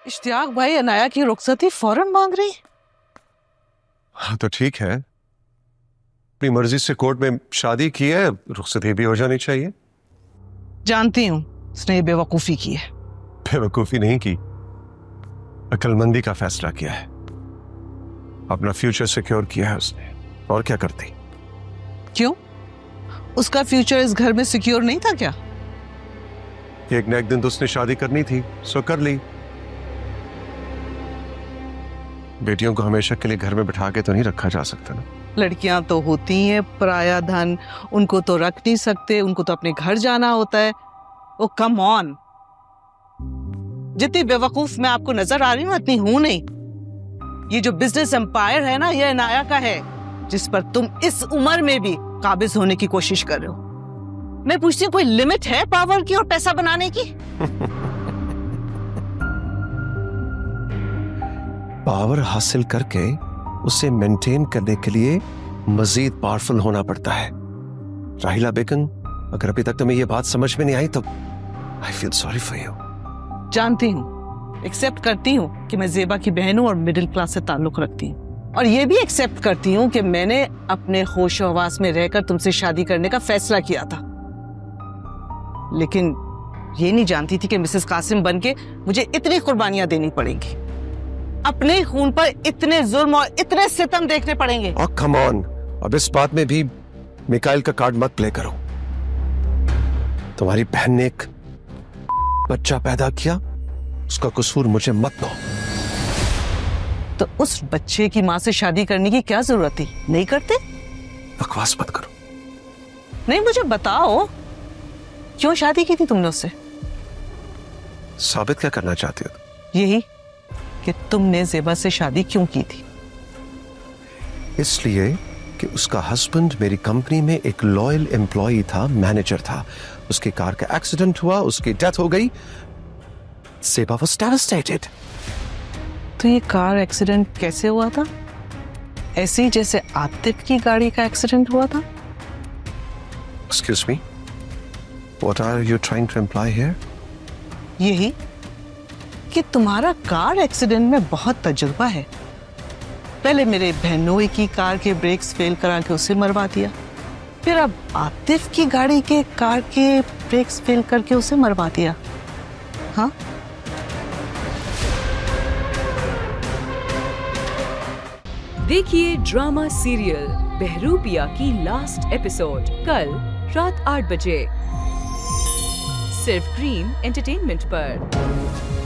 इश्तियाक भाई अनाया की रुखसती फौरन मांग रही। हाँ तो ठीक है, अपनी मर्जी से कोर्ट में शादी की है, रुखसती भी हो जानी चाहिए। जानती हूँ उसने ये बेवकूफी की है। बेवकूफी नहीं की, अक्लमंदी का फैसला किया है। अपना फ्यूचर सिक्योर किया है उसने, और क्या करती। क्यों? उसका फ्यूचर इस घर में सिक्योर नहीं था क्या? एक न एक दिन तो उसने शादी करनी थी, सो कर ली। बेटियों को हमेशा के लिए घर में बिठा के तो नहीं रखा जा सकता ना। लड़कियां तो होती हैं पराया धन, उनको तो रख नहीं सकते, उनको तो अपने घर जाना होता है। ओ कम ऑन, जितनी बेवकूफ मैं आपको नजर आ रही हूँ उतनी हूं नहीं। ये जो बिजनेस एम्पायर है ना, ये अनाया का है, जिस पर तुम इस उम्र में भी काबिज होने की कोशिश कर रहे हो। मैं पूछती हूँ, कोई लिमिट है पावर की और पैसा बनाने की? पावर हासिल करके उसे मेंटेन करने के लिए मजीद पावरफुल होना पड़ता है। राहिला बेगम, अगर अभी तक तुम्हें यह बात समझ में नहीं आई तो I feel sorry for you. जानती हूँ, एक्सेप्ट करती हूँ कि मैं जेबा की बहन हूँ और मिडिल क्लास से ताल्लुक रखती हूँ, और ये भी एक्सेप्ट करती हूँ कि मैंने अपने होश हवास में रहकर तुमसे शादी करने का फैसला किया था। लेकिन ये नहीं जानती थी कि मिसेस कासिम बनके मुझे इतनी कुर्बानियां देनी पड़ेंगी, अपने खून पर इतने जुल्म और इतने सितम देखने पड़ेंगे। ओह कम ऑन, अब इस बात में भी मिकाइल का कार्ड मत प्ले करो। तुम्हारी बहन ने एक बच्चा पैदा किया, उसका कसूर मुझे मत दो। तो उस बच्चे की मां से शादी करने की क्या जरूरत थी? नहीं करते? बकवास मत करो। नहीं, मुझे बताओ क्यों शादी की थी तुमने उससे? साबित क्या करना चाहती हो? यही कि तुमने जेबा से शादी क्यों की थी। इसलिए कि उसका हस्बैंड मेरी कंपनी में एक लॉयल एम्प्लॉय था, मैनेजर था। उसकी कार का एक्सीडेंट हुआ, उसकी डेथ हो गई। जेबा वाज डेवास्टेटेड। तो ये कार एक्सीडेंट कैसे हुआ था? ऐसे ही जैसे आतिफ की गाड़ी का एक्सीडेंट हुआ था? Excuse me, what are you trying to imply here? यही कि तुम्हारा कार एक्सीडेंट में बहुत तजुर्बा है। पहले मेरे बहनोई की कार के ब्रेक्स फेल करा के उसे मरवा दिया, फिर अब आतिफ की गाड़ी के कार के ब्रेक्स फेल करके उसे मरवा दिया। हाँ, देखिए ड्रामा सीरियल बहरूपिया की लास्ट एपिसोड कल रात 8 बजे सिर्फ ड्रीम एंटरटेनमेंट पर।